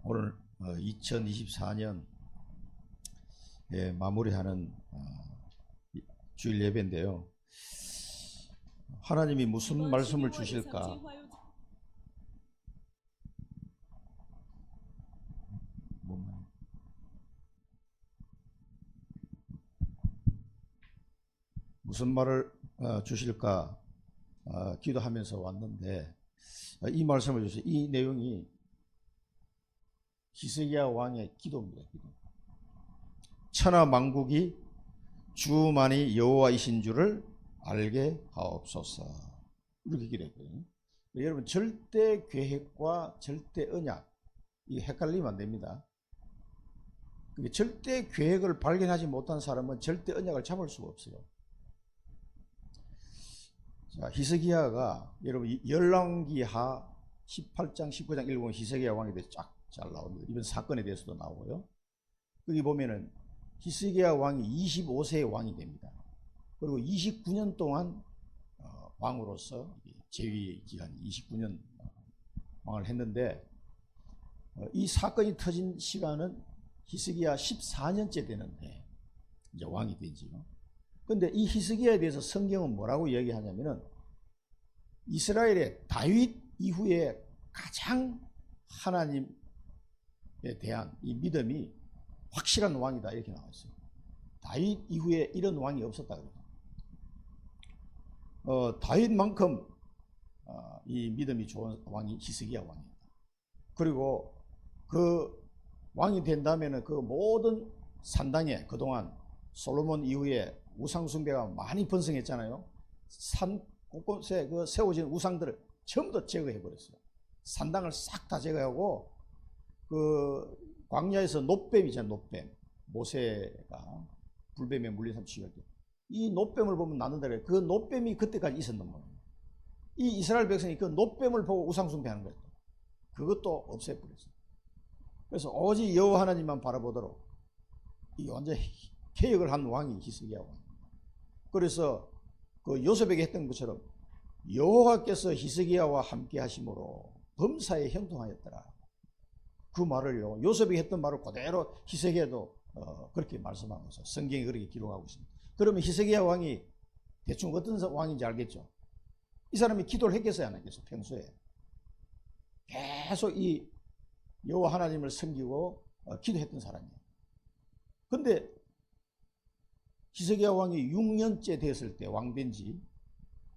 오늘 2024년 마무리하는 주일 예배인데요. 하나님이 무슨 말씀을 주실까? 무슨 말을 주실까 기도하면서 왔는데, 이 말씀을 주세요. 이 내용이 히스기야 왕의 기도입니다. 기도. 천하 만국이 주만이 여호와이신 줄을 알게 하옵소서. 이렇게 기도했거든요. 여러분, 절대 계획과 절대 언약, 이게 헷갈리면 안 됩니다. 절대 계획을 발견하지 못한 사람은 절대 언약을 잡을 수가 없어요. 자, 히스기야가 여러분 열왕기하 18장 19장 읽어보면 히스기야 왕에 대해서 쫙 잘 나옵니다. 이번 사건에 대해서도 나오고요. 여기 보면은 히스기야 왕이 25세의 왕이 됩니다. 그리고 29년 동안 왕으로서 재위 기간 29년 왕을 했는데, 이 사건이 터진 시간은 히스기야 14년째 되는데 이제 왕이 된지요. 그런데 이 히스기야에 대해서 성경은 뭐라고 얘기하냐면은 이스라엘의 다윗 이후에 가장 하나님에 대한 이 믿음이 확실한 왕이다, 이렇게 나와 있어요. 다윗 이후에 이런 왕이 없었다 그래요. 다윗만큼 이 믿음이 좋은 왕이 히스기야 왕입니다. 그리고 그 왕이 된다면은 그 모든 산당에 그동안 솔로몬 이후에 우상 숭배가 많이 번성했잖아요. 산 곳곳에 그 세워진 우상들을 전부 다 제거해 버렸어요. 산당을 싹 다 제거하고, 그 광야에서 놋뱀이잖아요. 놋뱀. 모세가 불뱀에 물린 사람 죽일 때 이 놋뱀을 보면 낫는다 그래요. 그 놋뱀이 그때까지 있었던 거예요. 이 이스라엘 백성이 그 놋뱀을 보고 우상 숭배하는 거예요. 그것도 없애버렸어요. 그래서 오직 여호와 하나님만 바라보도록 이 완전 개혁을 한 왕이 히스기야 왕. 그래서 그 요셉에게 했던 것처럼 여호와께서 히스기야와 함께 하심으로 범사에 형통하였더라. 그 말을 요셉에게 했던 말을 그대로 히스기야도 그렇게 말씀하고 있어요. 성경이 그렇게 기록하고 있습니다. 그러면 히스기야 왕이 대충 어떤 왕인지 알겠죠? 이 사람이 기도를 했겠어요, 안 했겠어요? 평소에 계속 이 여호와 하나님을 섬기고 기도했던 사람이에요. 근데 히스기야 왕이 6년째 됐을 때 왕된 지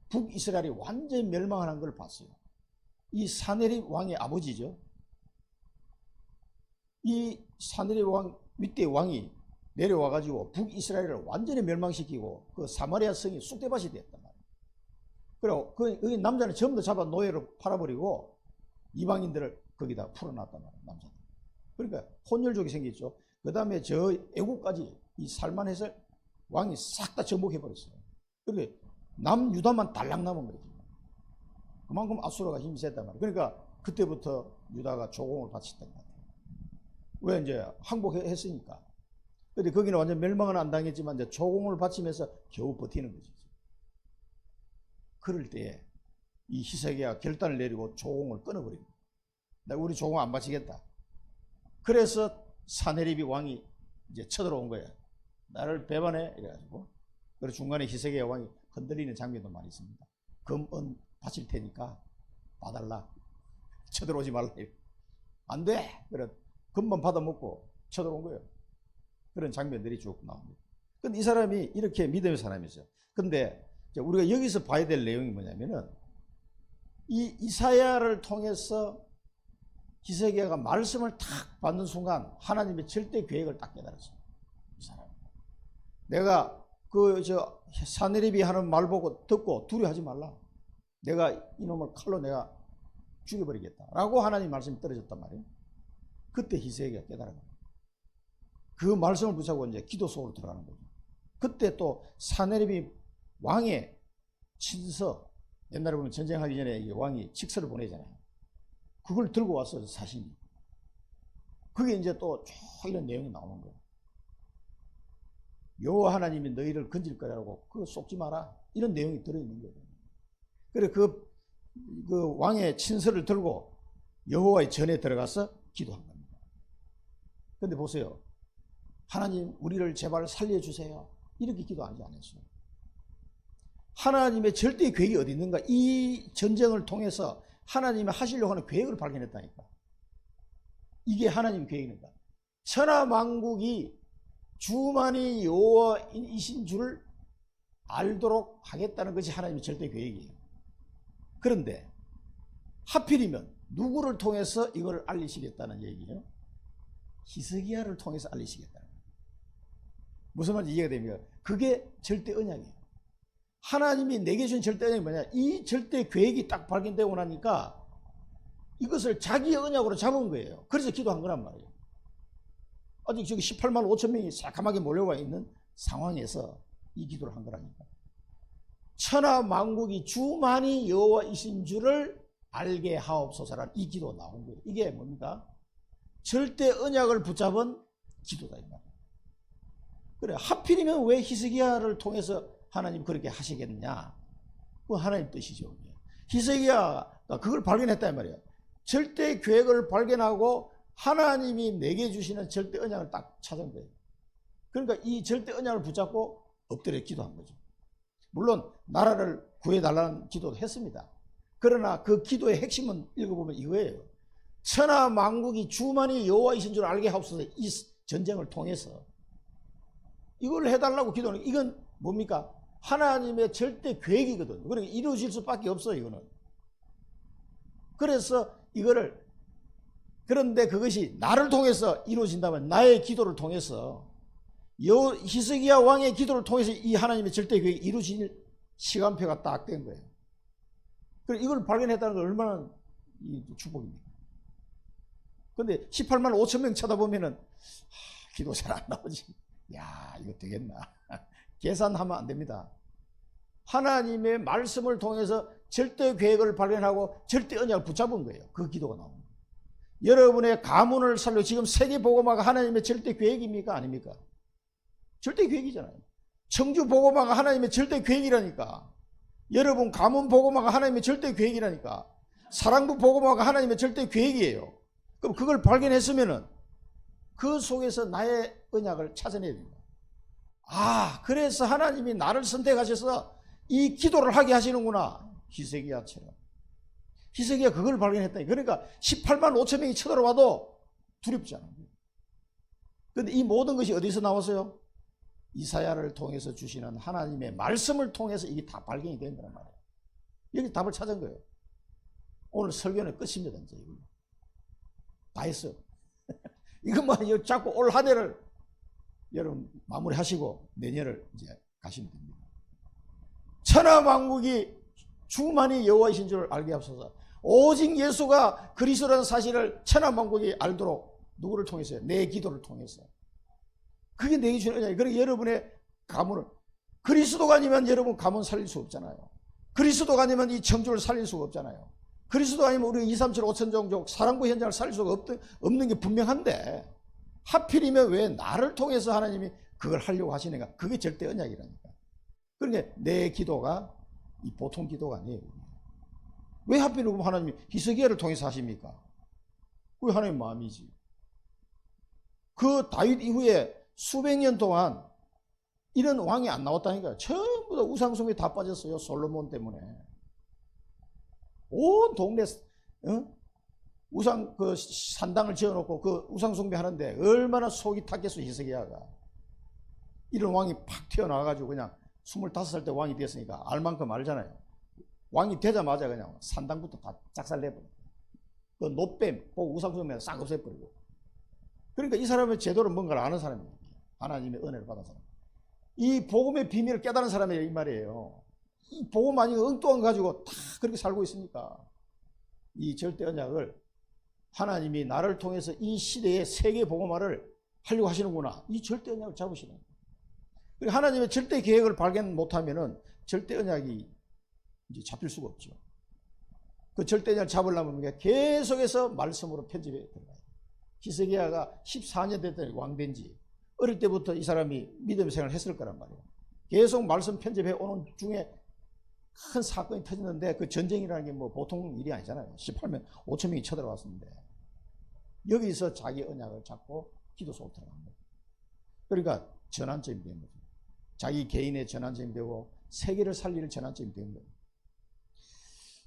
북이스라엘이 완전히 멸망하는 걸 봤어요. 이 사네립 왕의 아버지죠. 이 사네립 왕 윗대 왕이 내려와가지고 북이스라엘을 완전히 멸망시키고 그 사마리아 성이 쑥대밭이 됐단 말이에요. 그리고 그 남자는 전부 다 잡아 노예로 팔아버리고 이방인들을 거기다 풀어놨단 말이에요. 남자들. 그러니까 혼혈족이 생겼죠. 그 다음에 저 애국까지 이 살만해서 왕이 싹 다 정복해버렸어요. 그러니까 남유다만 달랑 남은 거예요. 그만큼 아수르가 힘이 셌단 말이에요. 그러니까 그때부터 유다가 조공을 바쳤던 것 같아요. 왜? 이제 항복했으니까. 근데 거기는 완전 멸망은 안 당했지만 이제 조공을 바치면서 겨우 버티는 거지. 그럴 때에 이 히스기야가 결단을 내리고 조공을 끊어버립니다. 내가 우리 조공 안 바치겠다. 그래서 사네립이 왕이 이제 쳐들어온 거예요. 나를 배반해 이래가지고. 그래서 중간에 히스기야 왕이 흔들리는 장면도 많이 있습니다. 금은 바칠 테니까 봐달라. 쳐들어오지 말라. 안 돼. 그래 금만 받아먹고 쳐들어온 거예요. 그런 장면들이 쭉 나옵니다. 근데 이 사람이 이렇게 믿음의 사람이었어요. 근데 우리가 여기서 봐야 될 내용이 뭐냐면은 이 이사야를 통해서 히스기야가 말씀을 탁 받는 순간 하나님의 절대 계획을 딱 깨달았어요. 이 사람. 내가 사네립이 하는 말 보고 듣고 두려워하지 말라. 내가 이놈을 칼로 내가 죽여버리겠다. 라고 하나님 말씀이 떨어졌단 말이에요. 그때 히스기야가 깨달은 거예요. 그 말씀을 붙잡고 이제 기도 속으로 들어가는 거죠. 그때 또 사네립이 왕의 친서, 옛날에 보면 전쟁하기 전에 왕이 직서를 보내잖아요. 그걸 들고 왔어요, 사신이. 그게 이제 또 이런 내용이 나오는 거예요. 여호와 하나님이 너희를 건질 거라고 그거 속지 마라. 이런 내용이 들어있는 거예요. 그래 그 왕의 친서를 들고 여호와의 전에 들어가서 기도한 겁니다. 근데 보세요. 하나님 우리를 제발 살려주세요. 이렇게 기도 안 했어요. 하나님의 절대 계획이 어디 있는가? 이 전쟁을 통해서 하나님이 하시려고 하는 계획을 발견했다니까. 이게 하나님의 계획입니다. 천하만국이 주만이 여호와이신 줄을 알도록 하겠다는 것이 하나님의 절대 계획이에요. 그런데 하필이면 누구를 통해서 이걸 알리시겠다는 얘기예요? 히스기야를 통해서 알리시겠다는 거예요. 무슨 말인지 이해가 됩니까? 그게 절대 언약이에요. 하나님이 내게 주신 절대 언약이 뭐냐? 이 절대 계획이 딱 발견되고 나니까 이것을 자기의 언약으로 잡은 거예요. 그래서 기도한 거란 말이에요. 아직 저기 18만 5천 명이 새까맣게 몰려와 있는 상황에서 이 기도를 한 거라니까. 천하 만국이 주만이 여호와이신 줄을 알게 하옵소서라는 이 기도가 나온 거예요. 이게 뭡니까? 절대 언약을 붙잡은 기도다 이 말이에요. 그래, 하필이면 왜 히스기야를 통해서 하나님 그렇게 하시겠느냐? 그건 하나님 뜻이죠. 히스기야가 그걸 발견했단 말이에요. 절대 계획을 발견하고 하나님이 내게 주시는 절대 언약을 딱 찾은 거예요. 그러니까 이 절대 언약을 붙잡고 엎드려 기도한 거죠. 물론 나라를 구해달라는 기도도 했습니다. 그러나 그 기도의 핵심은 읽어보면 이거예요. 천하 만국이 주만이 여호와이신 줄 알게 하옵소서. 이 전쟁을 통해서 이걸 해달라고 기도하는, 이건 뭡니까? 하나님의 절대 계획이거든요. 그러니까 이루어질 수밖에 없어요, 이거는. 그래서 이거를, 그런데 그것이 나를 통해서 이루어진다면, 나의 기도를 통해서, 히스기야 왕의 기도를 통해서 이 하나님의 절대 계획이 이루어질 시간표가 딱 된 거예요. 그리고 이걸 발견했다는 건 얼마나 축복입니까? 근데 18만 5천 명 쳐다보면은 기도 잘 안 나오지. 야, 이거 되겠나? 계산하면 안 됩니다. 하나님의 말씀을 통해서 절대 계획을 발견하고 절대 언약을 붙잡은 거예요. 그 기도가 나오는 거예요. 여러분의 가문을 살려, 지금 세계 복음화가 하나님의 절대 계획입니까? 아닙니까? 절대 계획이잖아요. 청주 복음화가 하나님의 절대 계획이라니까. 여러분 가문 복음화가 하나님의 절대 계획이라니까. 사랑부 복음화가 하나님의 절대 계획이에요. 그럼 그걸 발견했으면은 그 속에서 나의 언약을 찾아내야 됩니다. 아, 그래서 하나님이 나를 선택하셔서 이 기도를 하게 하시는구나. 히스기야처럼. 히스기야 그걸 발견했다. 그러니까 18만 5천 명이 쳐들어와도 두렵지 않은 거예요. 그런데 이 모든 것이 어디서 나왔어요? 이사야를 통해서 주시는 하나님의 말씀을 통해서 이게 다 발견이 된 거란 말이에요. 여기 답을 찾은 거예요. 오늘 설교는 끝입니다. 이제 이걸로. 다 했어요. 이것만 자꾸 올 한 해를 여러분 마무리하시고 내년을 이제 가시면 됩니다. 천하 만국이 주만이 여호와이신 줄 알게 하소서. 오직 예수가 그리스도라는 사실을 천하 만국이 알도록 누구를 통해서요? 내 기도를 통해서. 그게 내게 주는 은혜예요. 그러니까 여러분의 가문을, 그리스도가 아니면 여러분 가문 살릴 수 없잖아요. 그리스도가 아니면 이 청주를 살릴 수가 없잖아요. 그리스도 아니면 우리 2, 3, 7, 5천 종족 사랑부 현장을 살릴 수가 없는 게 분명한데, 하필이면 왜 나를 통해서 하나님이 그걸 하려고 하시는가? 그게 절대 언약이라니까. 그러니까 내 기도가 이 보통 기도가 아니에요. 왜 하필이면 하나님이 히스기야를 통해서 하십니까? 그게 하나님의 마음이지. 그 다윗 이후에 수백 년 동안 이런 왕이 안 나왔다니까요. 전부 다 우상숭배 다 빠졌어요. 솔로몬 때문에. 온 동네 우상 그 산당을 지어놓고 그 우상숭배 하는데 얼마나 속이 탔겠어. 히스기야가. 이런 왕이 팍 튀어나와가지고 그냥 25살 때 왕이 됐으니까 알 만큼 알잖아요. 왕이 되자마자 그냥 산당부터 다 작살내버려. 그 노뱀, 그 우상숭배 싹 없애버리고. 그러니까 이 사람은 제대로 뭔가를 아는 사람이에요. 하나님의 은혜를 받은 사람. 이 복음의 비밀을 깨달은 사람이에요. 이 말이에요. 이 복음 아니고 엉뚱한 가지고 다 그렇게 살고 있으니까. 이 절대 언약을 하나님이 나를 통해서 이 시대의 세계 복음화를 하려고 하시는구나. 이 절대 언약을 잡으시는 거예요. 그리고 하나님의 절대 계획을 발견 못하면은 절대 언약이 이제 잡힐 수가 없죠. 그 절대 언약을 잡으려면 계속해서 말씀으로 편집해 들어가요. 히스기야가 14년 됐더니 왕된 지, 어릴 때부터 이 사람이 믿음 생활을 했을 거란 말이에요. 계속 말씀 편집해 오는 중에 큰 사건이 터졌는데, 그 전쟁이라는 게 뭐 보통 일이 아니잖아요. 18만 5천 명이 쳐들어왔었는데, 여기서 자기 언약을 잡고 기도 속으로 들어간 거예요. 그러니까 전환점이 된 거죠. 자기 개인의 전환점이 되고 세계를 살릴 전환점이 된 거예요.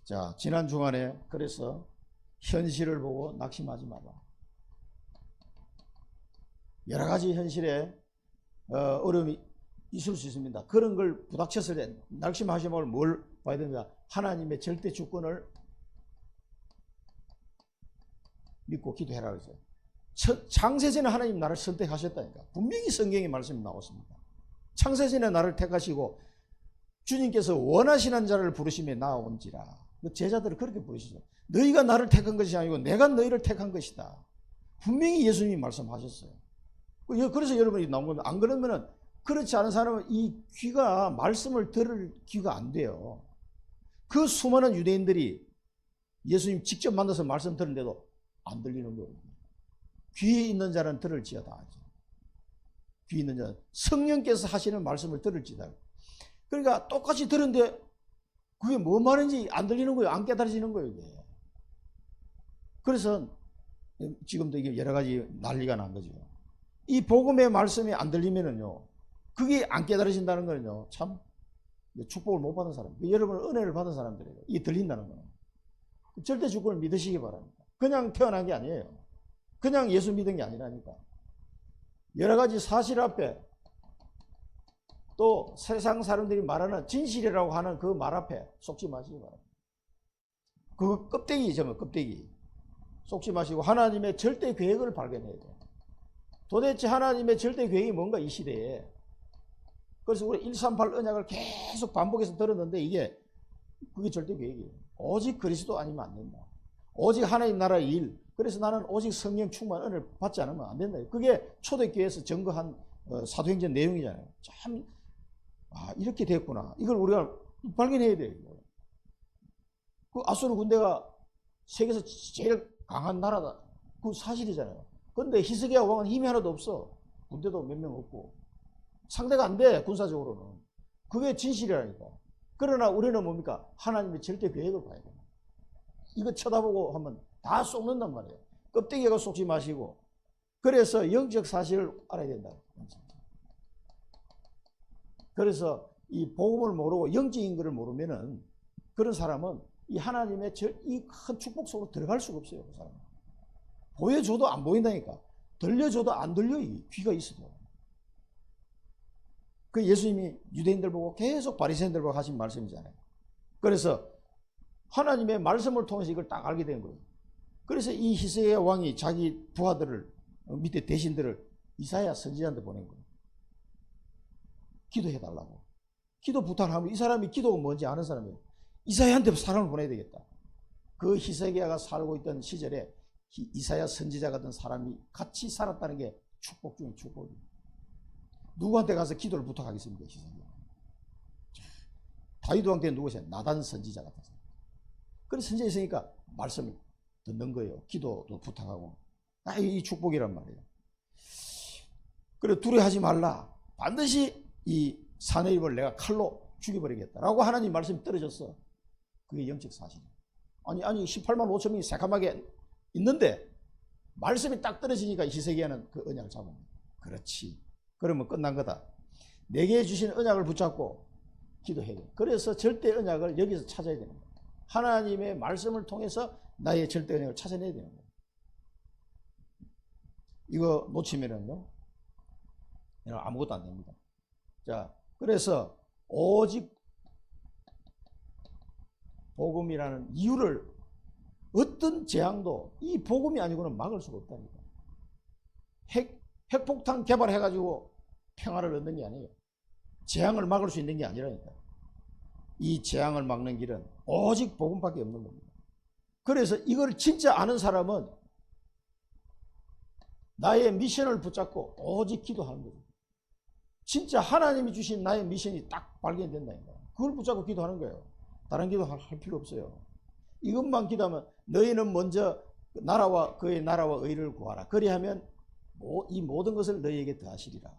자, 지난 주간에 그래서 현실을 보고 낙심하지 마라. 여러 가지 현실에 어려움이 있을 수 있습니다. 그런 걸 부닥쳤을 때 낙심하지 말고 뭘 봐야 됩니다. 하나님의 절대 주권을 믿고 기도해라 그랬어요. 창세전에 하나님 나를 선택하셨다니까. 분명히 성경에 말씀이 나왔습니다. 창세전에 나를 택하시고 주님께서 원하시는 자를 부르심에 나온지라. 제자들을 그렇게 부르시죠. 너희가 나를 택한 것이 아니고 내가 너희를 택한 것이다. 분명히 예수님이 말씀하셨어요. 그래서 여러분이 나온 겁니다. 안 그러면은 그렇지 않은 사람은 이 귀가 말씀을 들을 귀가 안 돼요. 그 수많은 유대인들이 예수님 직접 만나서 말씀 들었는데도 안 들리는 거예요. 귀에 있는 자는 들을지어다 하죠. 귀 있는 자는 성령께서 하시는 말씀을 들을지다. 그러니까 똑같이 들었는데 그게 뭐 말인지 안 들리는 거예요. 안 깨달아지는 거예요. 이게. 그래서 지금도 이게 여러 가지 난리가 난 거죠. 이 복음의 말씀이 안 들리면은요, 그게 안 깨달아진다는 거는요, 참 축복을 못 받은 사람, 여러분은 은혜를 받은 사람들이에요. 이게 들린다는 거는. 절대 주권을 믿으시기 바랍니다. 그냥 태어난 게 아니에요. 그냥 예수 믿은 게 아니라니까. 여러 가지 사실 앞에 또 세상 사람들이 말하는 진실이라고 하는 그 말 앞에 속지 마시기 바랍니다. 그 껍데기죠, 껍데기. 속지 마시고 하나님의 절대 계획을 발견해야 돼요. 도대체 하나님의 절대 계획이 뭔가 이 시대에. 그래서 우리 138 언약을 계속 반복해서 들었는데 그게 절대 계획이에요. 오직 그리스도 아니면 안 된다. 오직 하나님 나라의 일. 그래서 나는 오직 성령 충만 은혜를 받지 않으면 안 된다. 그게 초대교회에서 증거한 사도행전 내용이잖아요. 참 이렇게 됐구나. 이걸 우리가 발견해야 돼요. 그 아수르 군대가 세계에서 제일 강한 나라다. 그 사실이잖아요. 그런데 히스기야 왕은 힘이 하나도 없어. 군대도 몇 명 없고. 상대가 안 돼, 군사적으로는. 그게 진실이라니까. 그러나 우리는 뭡니까? 하나님의 절대 계획을 봐야 돼요. 이거 쳐다보고 하면 다 쏟는단 말이에요. 껍데기가 쏟지 마시고. 그래서 영적 사실을 알아야 된다. 그래서 이 복음을 모르고 영적인 것을 모르면은 그런 사람은 이 하나님의 이 큰 축복 속으로 들어갈 수가 없어요. 그 사람은. 보여줘도 안 보인다니까. 들려줘도 안 들려. 이 귀가 있어도. 그 예수님이 유대인들 보고 계속 바리새인들 보고 하신 말씀이잖아요. 그래서 하나님의 말씀을 통해서 이걸 딱 알게 된 거예요. 그래서 이 히스기야 왕이 자기 부하들을 밑에 대신들을 이사야 선지자한테 보낸 거예요. 기도해달라고. 기도 부탁하면 이 사람이 기도가 뭔지 아는 사람이에요. 이사야한테 사람을 보내야 되겠다. 그 히스기야가 살고 있던 시절에 이사야 선지자 같은 사람이 같이 살았다는 게 축복 중에 축복이에요. 누구한테 가서 기도를 부탁하겠습니까? 히스기야. 다윗 왕 때 누구세요? 나단 선지자 같은 사람. 그래서 선지자 있으니까 말씀을 듣는 거예요. 기도도 부탁하고. 이 축복이란 말이에요. 그래 두려워하지 말라. 반드시 이 사내입을 내가 칼로 죽여버리겠다라고 하나님 말씀이 떨어졌어. 그게 영적 사실이에요. 아니 18만 5천 명이 새까맣게 있는데 말씀이 딱 떨어지니까 히스기야는 그 언약을 잡은 거예요. 그렇지. 그러면 끝난 거다. 내게 주신 언약을 붙잡고 기도해야 돼. 그래서 절대 언약을 여기서 찾아야 되는 거예요. 하나님의 말씀을 통해서 나의 절대 언약을 찾아내야 되는 거예요. 이거 놓치면은요, 아무것도 안 됩니다. 자, 그래서 오직 복음이라는 이유를 어떤 재앙도 이 복음이 아니고는 막을 수가 없다니까. 핵폭탄 개발해가지고 평화를 얻는 게 아니에요. 재앙을 막을 수 있는 게 아니라니까. 이 재앙을 막는 길은 오직 복음밖에 없는 겁니다. 그래서 이걸 진짜 아는 사람은 나의 미션을 붙잡고 오직 기도하는 거죠. 진짜 하나님이 주신 나의 미션이 딱 발견된다니까. 그걸 붙잡고 기도하는 거예요. 다른 기도 할 필요 없어요. 이것만 기도하면 너희는 먼저 나라와 그의 나라와 의를 구하라. 그리하면 이 모든 것을 너희에게 더하시리라.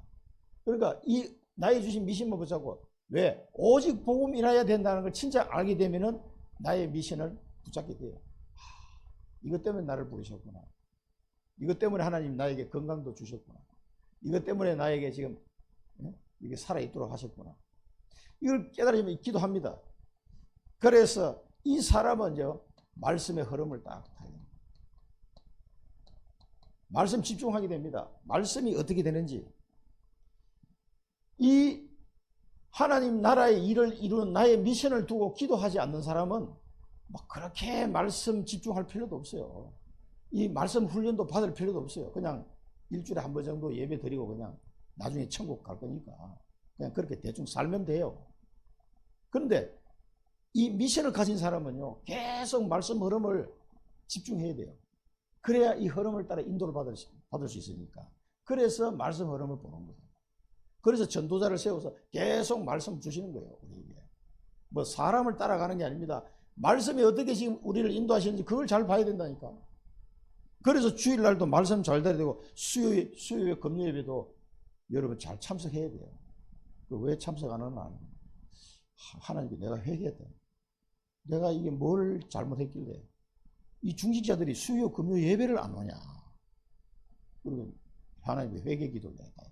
그러니까 이 나의 주신 미션만 붙잡고 왜? 오직 복음이라야 된다는 걸 진짜 알게 되면은 나의 미션을 붙잡게 돼요. 이것 때문에 나를 부르셨구나. 이것 때문에 하나님 나에게 건강도 주셨구나. 이것 때문에 나에게 지금 이게 살아있도록 하셨구나. 이걸 깨달으면 기도합니다. 그래서 이 사람은요, 말씀의 흐름을 딱 타요. 말씀 집중하게 됩니다. 말씀이 어떻게 되는지. 이 하나님 나라의 일을 이루는 나의 미션을 두고 기도하지 않는 사람은 막 그렇게 말씀 집중할 필요도 없어요. 이 말씀 훈련도 받을 필요도 없어요. 그냥 일주일에 한 번 정도 예배 드리고 그냥 나중에 천국 갈 거니까 그냥 그렇게 대충 살면 돼요. 그런데 이 미션을 가진 사람은요, 계속 말씀 흐름을 집중해야 돼요. 그래야 이 흐름을 따라 인도를 받을 수 있으니까. 그래서 말씀 흐름을 보는 거예요. 그래서 전도자를 세워서 계속 말씀 주시는 거예요, 우리에게. 뭐 사람을 따라가는 게 아닙니다. 말씀이 어떻게 지금 우리를 인도하시는지 그걸 잘 봐야 된다니까. 그래서 주일날도 말씀 잘 들어야 되고, 수요일 금요 예배도 여러분 잘 참석해야 돼요. 왜 참석 안 하나? 하나님께 내가 회개했다. 내가 이게 뭘 잘못했길래 이 중직자들이 수요 금요 예배를 안 오냐. 그리고 하나님께 회개 기도를 했다.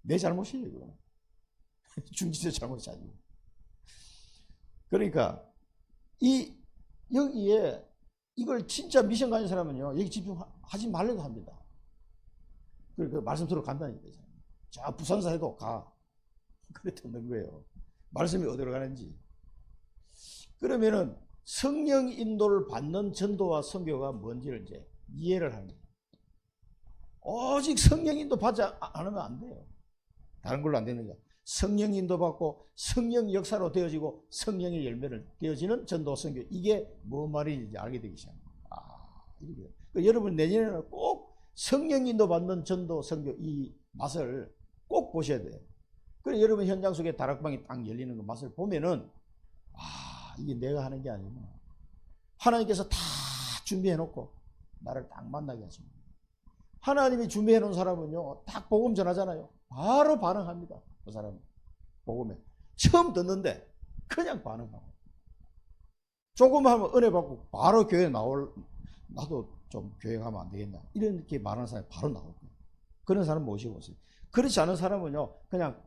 내 잘못이에요, 그거는. 중직자 잘못이 아니고. 그러니까 여기에 이걸 진짜 미션 가진 사람은요, 여기 집중하지 말라고 합니다. 그러니까 말씀 들어 간다니까. 자, 부산사 해도 가. 그랬던 거예요. 말씀이 어디로 가는지. 그러면은 성령 인도를 받는 전도와 선교가 뭔지를 이제 이해를 하는 거예요. 오직 성령 인도 받지 않으면 안 돼요. 다른 걸로 안 되는 거야. 성령 인도 받고 성령 역사로 되어지고 성령의 열매를 되어지는 전도 선교. 이게 뭔 말인지 알게 되기 시작합니다. 이렇게. 그러니까 여러분 내년에는 꼭 성령 인도 받는 전도 선교 이 맛을 꼭 보셔야 돼요. 그래 여러분 현장 속에 다락방이 딱 열리는 그 맛을 보면은 이게 내가 하는 게 아니구나. 하나님께서 다 준비해 놓고 나를 딱 만나게 하십니다. 하나님이 준비해 놓은 사람은요, 딱 복음 전하잖아요. 바로 반응합니다. 그 사람은 복음에 처음 듣는데 그냥 반응하고, 조금 하면 은혜 받고 바로 교회 나도 좀 교회 가면 안 되겠나, 이렇게 말하는 사람이 바로 나올 거예요. 그런 사람 모시고 오세요. 그렇지 않은 사람은요, 그냥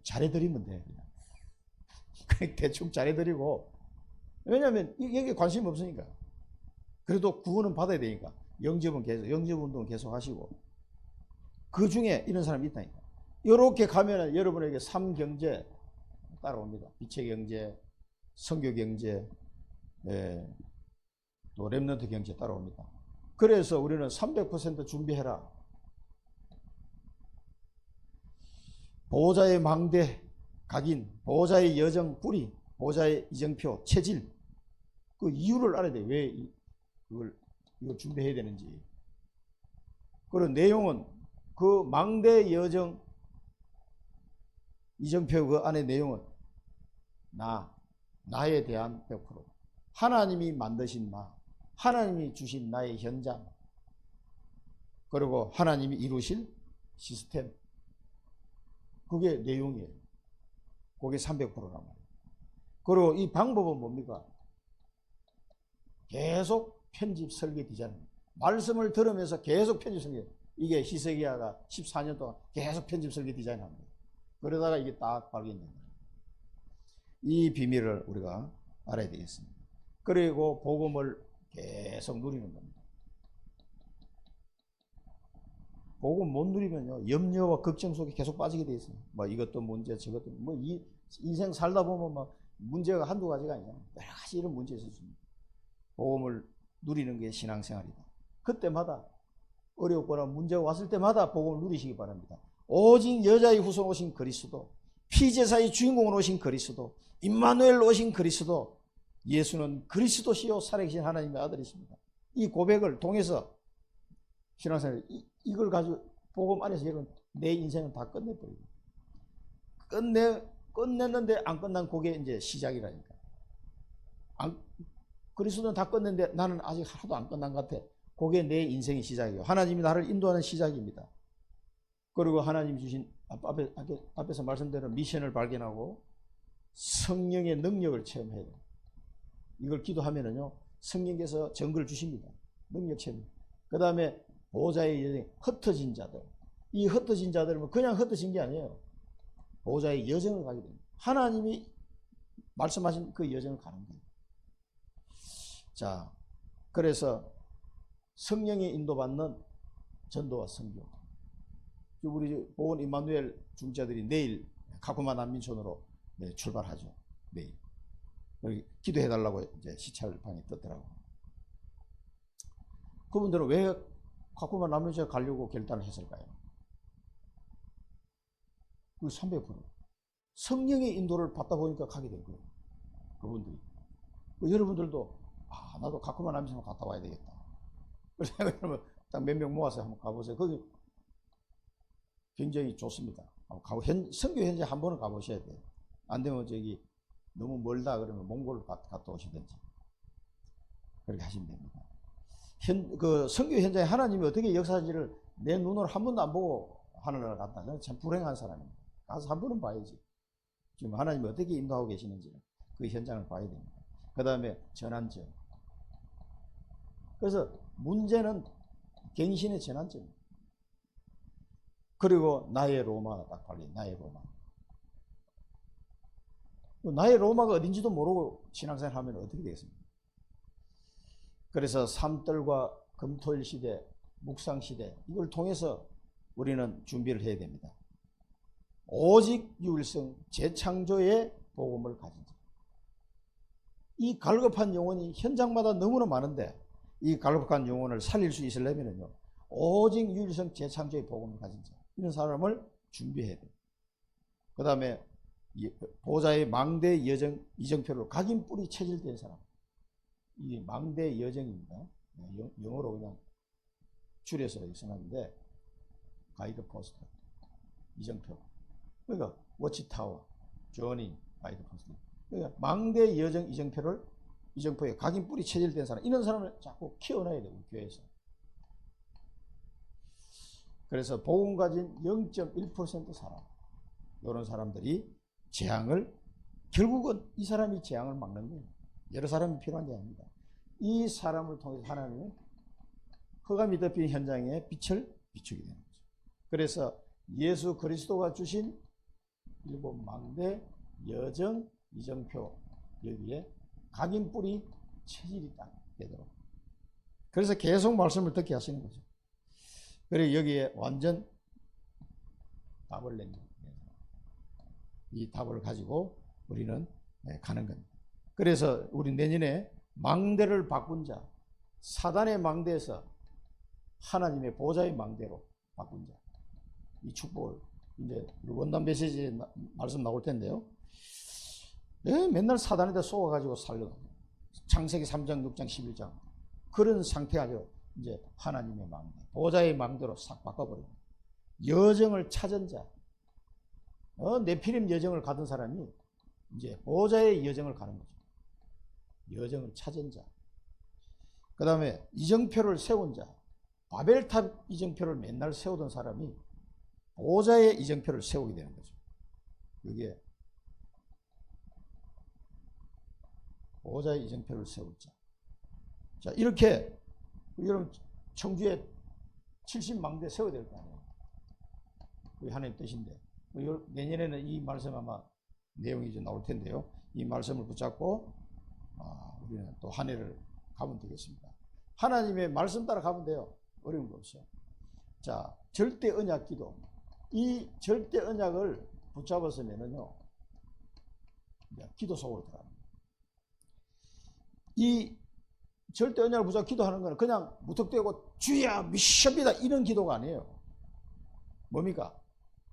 잘해드리면 돼요. 그냥 대충 잘해드리고, 왜냐하면 여기에 관심이 없으니까. 그래도 구원은 받아야 되니까 영접 운동 계속 하시고, 그 중에 이런 사람이 있다니까. 이렇게 가면은 여러분에게 3경제 따라옵니다. 빛의 경제, 선교 경제, 또 렘넌트 경제 따라옵니다. 그래서 우리는 300% 준비해라. 보호자의 망대, 각인, 보호자의 여정, 뿌리, 보호자의 이정표, 체질. 그 이유를 알아야 돼. 왜 이걸 준비해야 되는지. 그리고 내용은 그 망대, 여정, 이정표 그 안에 내용은 나에 대한 100%. 하나님이 만드신 하나님이 주신 나의 현장, 그리고 하나님이 이루실 시스템. 그게 내용이에요. 그게 300%란 말이에요. 그리고 이 방법은 뭡니까? 계속 편집, 설계, 디자인. 말씀을 들으면서 계속 편집, 설계. 이게 히스기야가 14년 동안 계속 편집, 설계, 디자인합니다. 그러다가 이게 딱 발견된 거예요. 이 비밀을 우리가 알아야 되겠습니다. 그리고 복음을 계속 누리는 겁니다. 복음 못 누리면요, 염려와 걱정 속에 계속 빠지게 돼 있어요. 뭐 이것도 문제, 저것도 이 인생 살다 보면 막 문제가 한두 가지가 아니잖아요. 여러 가지 이런 문제 있었습니다. 복음을 누리는 게 신앙생활이다. 그때마다 어렵거나 문제가 왔을 때마다 복음을 누리시기 바랍니다. 오직 여자의 후손 오신 그리스도, 피제사의 주인공으로 오신 그리스도, 임마누엘로 오신 그리스도, 예수는 그리스도시요 살아계신 하나님의 아들이십니다. 이 고백을 통해서 신앙생활, 이걸 가지고 복음 안에서 여러분 내 인생은 다 끝내버리고, 끝냈는데 안 끝난 그게 이제 시작이라니까. 그리스도는 다 끝냈는데 나는 아직 하나도 안 끝난 것 같아. 그게 내 인생의 시작이에요. 하나님이 나를 인도하는 시작입니다. 그리고 하나님이 주신 앞에서 말씀드린 미션을 발견하고 성령의 능력을 체험해야 돼요. 이걸 기도하면은요, 성령께서 증거를 주십니다. 능력 체험. 그 다음에 보호자의 여정이 흩어진 자들. 이 흩어진 자들은 그냥 흩어진 게 아니에요. 보호자의 여정을 가게 됩니다. 하나님이 말씀하신 그 여정을 가는 거예요. 자, 그래서 성령의 인도받는 전도와 선교. 우리 보온 임마누엘 중자들이 내일 카쿠마 난민촌으로 출발하죠. 내일. 여기 기도해달라고 이제 시찰방에 떴더라고. 그분들은 왜 카쿠마 난민촌에 가려고 결단을 했을까요? 그 300%. 성령의 인도를 받다 보니까 가게 된 거예요. 그분들이. 여러분들도 나도 카쿠마 난민촌 갔다 와야 되겠다. 그래서 그러면 딱 몇 명 모아서 한번 가보세요. 거기 굉장히 좋습니다. 선교 현재 한 번은 가보셔야 돼요. 안 되면 저기 너무 멀다 그러면 몽골 갔다 오시든지 그렇게 하시면 됩니다. 그 선교 현장에 하나님이 어떻게 역사하는지를 내 눈으로 한 번도 안 보고 하늘나라 갔다. 저는 참 불행한 사람입니다. 가서 한 번은 봐야지. 지금 하나님이 어떻게 인도하고 계시는지 그 현장을 봐야 됩니다. 그 다음에 전환점. 그래서 문제는 갱신의 전환점입니다. 그리고 나의 로마가 딱 발린 나의 로마. 나의 로마가 어딘지도 모르고 신앙생활 하면 어떻게 되겠습니까? 그래서 삼떨과 금토일 시대, 묵상 시대 이걸 통해서 우리는 준비를 해야 됩니다. 오직 유일성 재창조의 복음을 가진 자. 이 갈급한 영혼이 현장마다 너무나 많은데 이 갈급한 영혼을 살릴 수 있으려면요 오직 유일성 재창조의 복음을 가진 자 이런 사람을 준비해야 돼요. 그 다음에 보호자의 망대 여정 이정표로 각인 뿌리 체질된 사람. 이게 망대 여정입니다. 영어로 그냥 줄여서 써놨는데 가이드 포스트 이정표. 그러니까 워치타워, 조니 가이드 포스트. 그러니까 망대 여정 이정표에 각인 뿌리 체질된 사람. 이런 사람을 자꾸 키워놔야 돼요. 교회에서. 그래서 복음 가진 0.1% 사람. 이런 사람들이 재앙을 결국은 이 사람이 재앙을 막는 거예요. 여러 사람이 필요한 게 아닙니다. 이 사람을 통해서 하나님은 흑암이 덮인 현장에 빛을 비추게 되는 거죠. 그래서 예수 그리스도가 주신 일곱 망대 여정 이정표 여기에 각인 뿌리 체질이 딱 되도록. 그래서 계속 말씀을 듣게 하시는 거죠. 그리고 여기에 완전 답을 낸 거예요. 이 답을 가지고 우리는 가는 겁니다. 그래서 우리 내년에 망대를 바꾼 자, 사단의 망대에서 하나님의 보좌의 망대로 바꾼 자, 이 축복을 이제 원단 메시지에 말씀 나올 텐데요. 맨날 사단에다 쏘아가지고 살려고 창세기 3장, 6장, 11장 그런 상태가 아니라 이제 하나님의 망대, 보좌의 망대로 싹 바꿔버립니다. 여정을 찾은 자, 네피림 여정을 가던 사람이 이제 보호자의 여정을 가는 거죠. 여정을 찾은 자. 그 다음에 이정표를 세운 자. 바벨탑 이정표를 맨날 세우던 사람이 보호자의 이정표를 세우게 되는 거죠. 이게 보호자의 이정표를 세울 자. 자, 이렇게 여러분 청주에 70망대 세워야 될 거 아니에요. 그게 하나님 뜻인데. 내년에는 이 말씀 아마 내용이 이제 나올 텐데요. 이 말씀을 붙잡고 우리는 또 한 해를 가면 되겠습니다. 하나님의 말씀 따라 가면 돼요. 어려운 거 없어요. 자, 절대 언약 기도. 이 절대 언약을 붙잡았으면은요, 기도 속으로 들어갑니다. 이 절대 언약을 붙잡고 기도하는 거는 그냥 무턱대고 주야 미션이다 이런 기도가 아니에요. 뭡니까?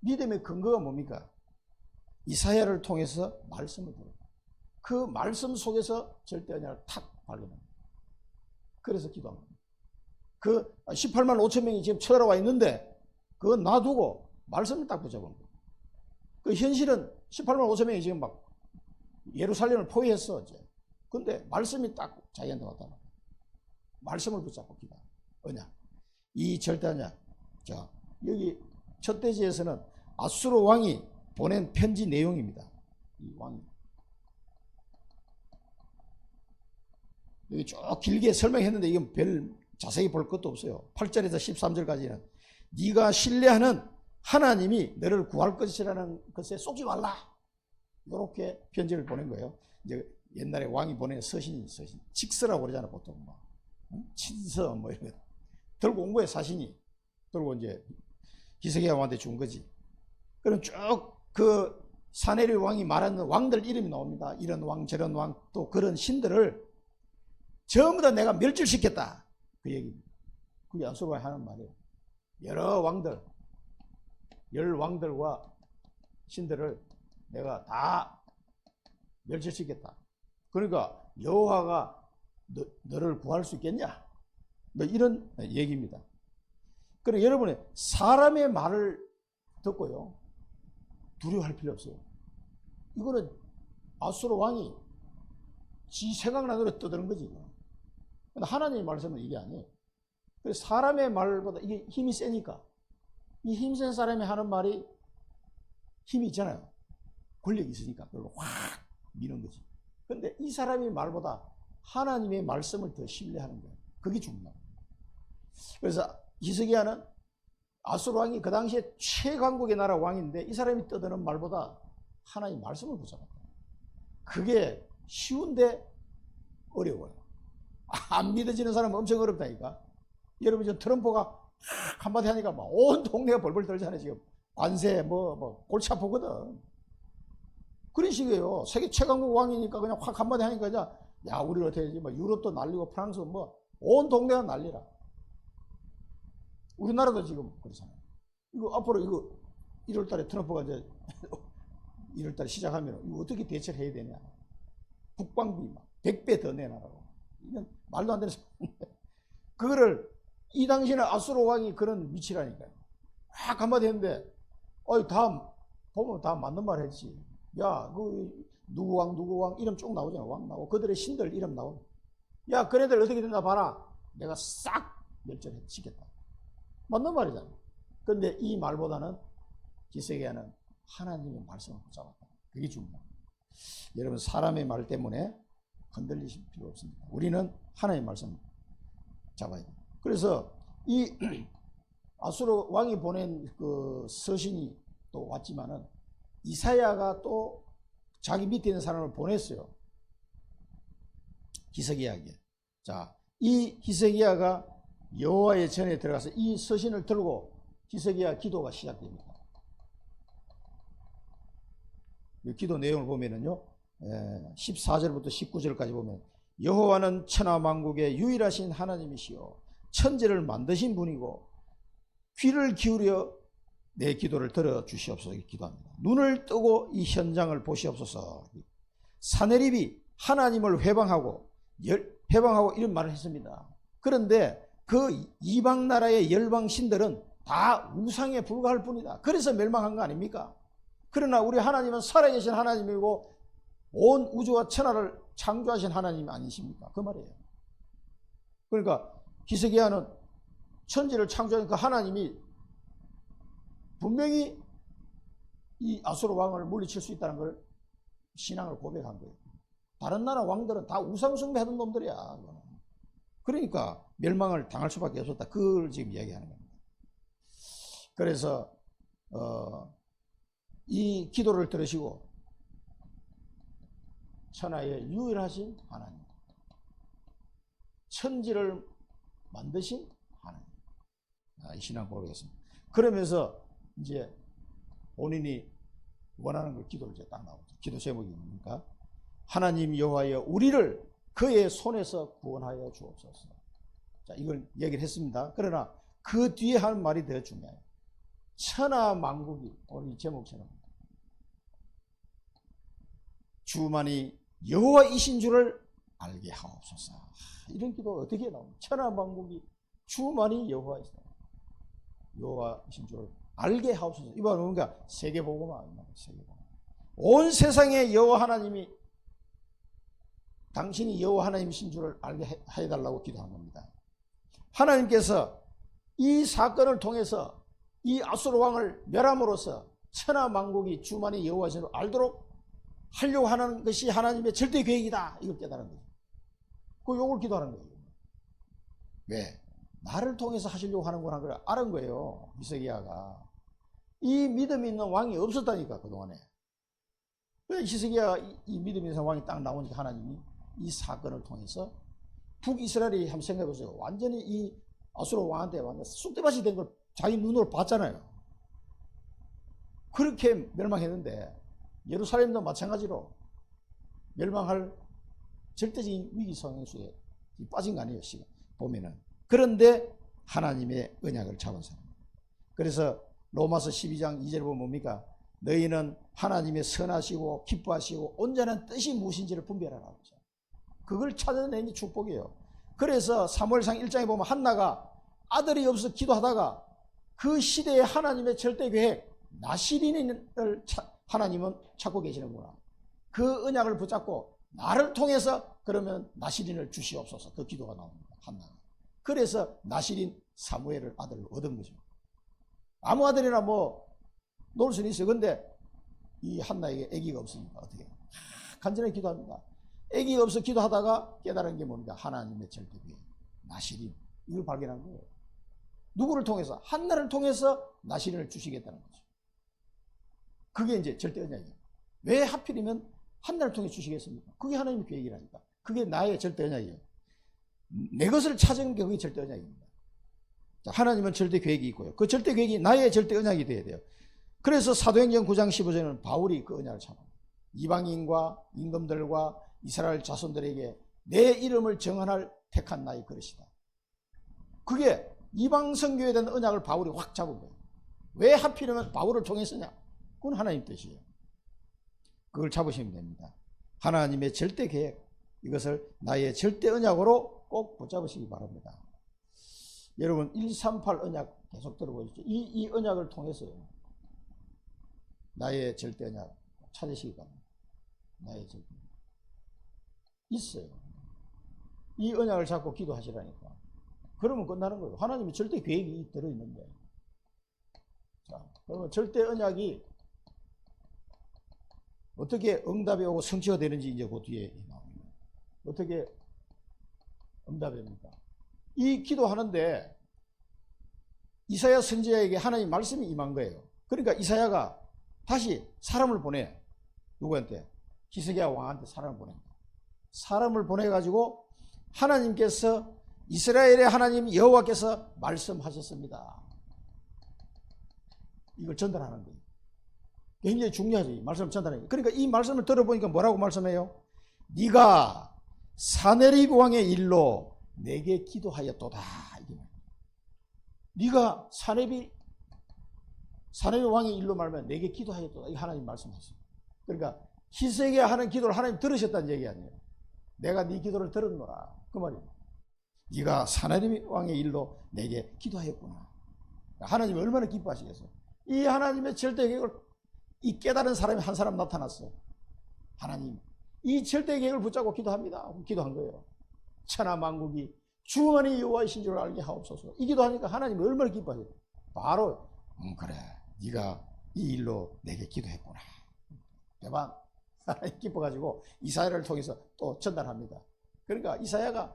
믿음의 근거가 뭡니까? 이사야를 통해서 말씀을 들어요. 그 말씀 속에서 절대 언약을 탁 발견합니다. 그래서 기도합니다. 그 18만 5천 명이 지금 쳐들어와 있는데 그거 놔두고 말씀을 딱 붙잡은 거예요. 그 현실은 18만 5천 명이 지금 막 예루살렘을 포위했어. 이제. 근데 말씀이 딱 자기한테 왔단 말이에요. 말씀을 붙잡고 기도. 언약. 이 절대 언약. 자, 여기 첫 대지에서는 아수르 왕이 보낸 편지 내용입니다. 이 왕이. 여기 쭉 길게 설명했는데 이건 별 자세히 볼 것도 없어요. 8절에서 13절까지는 네가 신뢰하는 하나님이 너를 구할 것이라는 것에 속지 말라. 이렇게 편지를 보낸 거예요. 이제 옛날에 왕이 보낸 서신, 직서라고 그러잖아, 보통. 뭐. 친서, 뭐 이런 거. 들고 온 거예요, 사신이. 들고 이제 히스기야 왕한테 준 거지. 그럼 쭉 그 사네리 왕이 말하는 왕들 이름이 나옵니다. 이런 왕, 저런 왕, 또 그런 신들을 전부 다 내가 멸절시켰다. 그 얘기입니다. 그게 아수르왕이 하는 말이에요. 여러 왕들, 열 왕들과 신들을 내가 다 멸절시켰다. 그러니까 여호와가 너를 구할 수 있겠냐? 뭐 이런 얘기입니다. 그러니까 여러분이 사람의 말을 듣고요, 두려워할 필요 없어요. 이거는 아수르 왕이 지 생각나는 대로 떠드는 거지. 근데 하나님의 말씀은 이게 아니에요. 그래서 사람의 말보다 이게 힘이 세니까, 이 힘센 사람이 하는 말이 힘이 있잖아요. 권력이 있으니까 그걸 확 미는 거지. 근데 이 사람의 말보다 하나님의 말씀을 더 신뢰하는 거예요. 그게 중요해요. 그래서 히스기야는 아수르 왕이 그 당시에 최강국의 나라 왕인데 이 사람이 떠드는 말보다 하나님의 말씀을 붙잡았다. 그게 쉬운데 어려워요. 안 믿어지는 사람은 엄청 어렵다니까. 여러분 지금 트럼프가 한마디 하니까 막 온 동네가 벌벌 떨잖아요. 지금 관세 뭐 골치 아프거든. 그런 식이에요. 세계 최강국 왕이니까 그냥 확 한마디 하니까 그냥 야 우리 어떻게 해야지, 뭐 유럽도 난리고 프랑스 뭐 온 동네가 난리라. 우리나라도 지금 그렇잖아요. 이거 앞으로 이거 1월달에 트럼프가 이제 1월달에 시작하면 이거 어떻게 대처를 해야 되냐. 국방비 막 100배 더 내놔라고. 이건 말도 안 되는 소리인데. 그거를 이 당시에는 아수르 왕이 그런 위치라니까요. 막 한마디 했는데 다 보면 다 맞는 말 했지. 야, 누구 왕 이름 쭉 나오잖아. 왕 나오고 그들의 신들 이름 나오고. 야, 그네들 어떻게 된다 봐라. 내가 싹 멸절시켰다. 맞는 말이잖아. 그런데 이 말보다는 히스기야는 하나님의 말씀을 붙잡았다. 그게 중요합니다. 여러분 사람의 말 때문에 흔들리실 필요 없습니다. 우리는 하나님의 말씀 잡아야 돼요. 그래서 이 아수르 왕이 보낸 그 서신이 또 왔지만은 이사야가 또 자기 밑에 있는 사람을 보냈어요. 히스기야에게. 자, 이 히스기야가 여호와의 전에 들어가서 이 서신을 들고 히스기야 기도가 시작됩니다. 이 기도 내용을 보면은요, 14절부터 19절까지 보면 여호와는 천하만국의 유일하신 하나님이시요 천지를 만드신 분이고 귀를 기울여 내 기도를 들어주시옵소서 기도합니다. 눈을 뜨고 이 현장을 보시옵소서. 사네립이 하나님을 회방하고 이런 말을 했습니다. 그런데 그 이방 나라의 열방 신들은 다 우상에 불과할 뿐이다. 그래서 멸망한 거 아닙니까? 그러나 우리 하나님은 살아계신 하나님이고 온 우주와 천하를 창조하신 하나님이 아니십니까? 그 말이에요. 그러니까 히스기야는 천지를 창조한 그 하나님이 분명히 이 아수르 왕을 물리칠 수 있다는 걸 신앙을 고백한 거예요. 다른 나라 왕들은 다 우상 숭배하던 놈들이야. 그러니까 멸망을 당할 수밖에 없었다. 그걸 지금 이야기하는 겁니다. 그래서 이 기도를 들으시고 천하의 유일하신 하나님, 천지를 만드신 하나님, 이 신앙 고백했습니다. 그러면서 이제 본인이 원하는 걸 기도를 이제 딱 나오죠. 기도 제목이 뭡니까? 하나님 여호와여 우리를 그의 손에서 구원하여 주옵소서. 자, 이걸 얘기를 했습니다. 그러나 그 뒤에 하는 말이 더 중요해요. 천하 만국이 오늘 이 제목처럼 주만이 여호와이신 줄을 알게 하옵소서. 이런 기도가 어떻게 나옵니까? 천하 만국이 주만이 여호와이시다. 여호와이신 줄을 알게 하옵소서. 이 말은 뭔가 세계복음화. 세계복음. 온 세상에 여호와 하나님이 당신이 여호와 하나님이신 줄을 알게 해달라고 기도한 겁니다. 하나님께서 이 사건을 통해서 이 아수르 왕을 멸함으로써 천하 만국이 주만이 여호와이신 줄 알도록 하려고 하는 것이 하나님의 절대 계획이다. 이걸 깨달은 거죠. 그 욕을 기도하는 거예요. 왜? 나를 통해서 하시려고 하는구나 걸 알은 거예요. 히스기야가. 이 믿음이 있는 왕이 없었다니까 그동안에. 히스기야가 이 믿음이 있는 왕이 딱 나오니까 하나님이 이 사건을 통해서 북이스라엘이 한번 생각해 보세요. 완전히 이 아수르 왕한테 완전 쑥대밭이 된 걸 자기 눈으로 봤잖아요. 그렇게 멸망했는데 예루살렘도 마찬가지로 멸망할 절대적인 위기 상황 속에 빠진 거 아니에요. 보면은. 그런데 하나님의 언약을 잡은 사람. 그래서 로마서 12장 2절 보면 뭡니까? 너희는 하나님의 선하시고 기뻐하시고 온전한 뜻이 무엇인지를 분별하라. 그걸 찾아내는 축복이에요. 그래서 사무엘상 1장에 보면 한나가 아들이 없어 기도하다가 그 시대에 하나님의 절대 계획 나시린을 하나님은 찾고 계시는구나. 그 언약을 붙잡고 나를 통해서 그러면 나시린을 주시옵소서. 그 기도가 나옵니다. 한나가. 그래서 나시린 사무엘을 아들을 얻은 거죠. 아무 아들이나 뭐 놓을 수는 있어요. 근데 이 한나에게 아기가 없으니까 어떻게 해요? 간절히 기도합니다. 아기가 없어 기도하다가 깨달은 게 뭡니까? 하나님의 절대 계획 나시린 이걸 발견한 거예요. 누구를 통해서? 한나를 통해서 나시린을 주시겠다는 거죠. 그게 이제 절대 언약이에요. 왜 하필이면 한나를 통해 주시겠습니까? 그게 하나님의 계획이라니까. 그게 나의 절대 언약이에요. 내 것을 찾은 게 그게 절대 언약입니다. 자, 하나님은 절대 계획이 있고요. 그 절대 계획이 나의 절대 언약이 돼야 돼요. 그래서 사도행전 9장 15절에는 바울이 그 언약을 잡아 이방인과 임금들과 이스라엘 자손들에게 내 이름을 정언할 택한 나의 그릇이다. 그게 이방 선교에 대한 언약을 바울이 확 잡은 거예요. 왜 하필이면 바울을 통해서냐? 그건 하나님 뜻이에요. 그걸 잡으시면 됩니다. 하나님의 절대 계획, 이것을 나의 절대 언약으로 꼭 붙잡으시기 바랍니다. 여러분 138 언약 계속 들어보시죠. 이 언약을 통해서요. 나의 절대 언약 찾으시기 바랍니다. 나의 절대 언약. 있어요. 이 언약을 잡고 기도하시라니까. 그러면 끝나는 거예요. 하나님이 절대 계획이 들어있는데. 자, 그러면 절대 언약이 어떻게 응답이 오고 성취가 되는지 이제 그 뒤에 나옵니다. 어떻게 응답이 됩니까? 이 기도하는데 이사야 선지자에게 하나님 말씀이 임한 거예요. 그러니까 이사야가 다시 사람을 보내. 누구한테? 히스기야 왕한테 사람을 보내. 사람을 보내가지고 하나님께서 이스라엘의 하나님 여호와께서 말씀하셨습니다. 이걸 전달하는 거예요. 굉장히 중요하죠. 이 말씀을 전달하는 거예요. 그러니까 이 말씀을 들어보니까 뭐라고 말씀해요? 네가 사네립 왕의 일로 내게 기도하였도다. 네가 사네립 왕의 일로 말하면 내게 기도하였도다. 이 하나님 말씀하셨어요. 그러니까 히스기야 하는 기도를 하나님 들으셨다는 얘기 아니에요. 내가 네 기도를 들었노라. 그 말이에요. 네가 사네립 왕의 일로 내게 기도하였구나. 하나님이 얼마나 기뻐하시겠어요. 이 하나님의 절대 계획을 이 깨달은 사람이 한 사람 나타났어. 하나님 이 절대 계획을 붙잡고 기도합니다. 기도한 거예요. 천하 만국이 주원이 여호와이신 줄 알게 하옵소서. 이 기도하니까 하나님이 얼마나 기뻐하세요. 바로 그래 네가 이 일로 내게 기도했구나. 대박. 기뻐가지고 이사야를 통해서 또 전달합니다. 그러니까 이사야가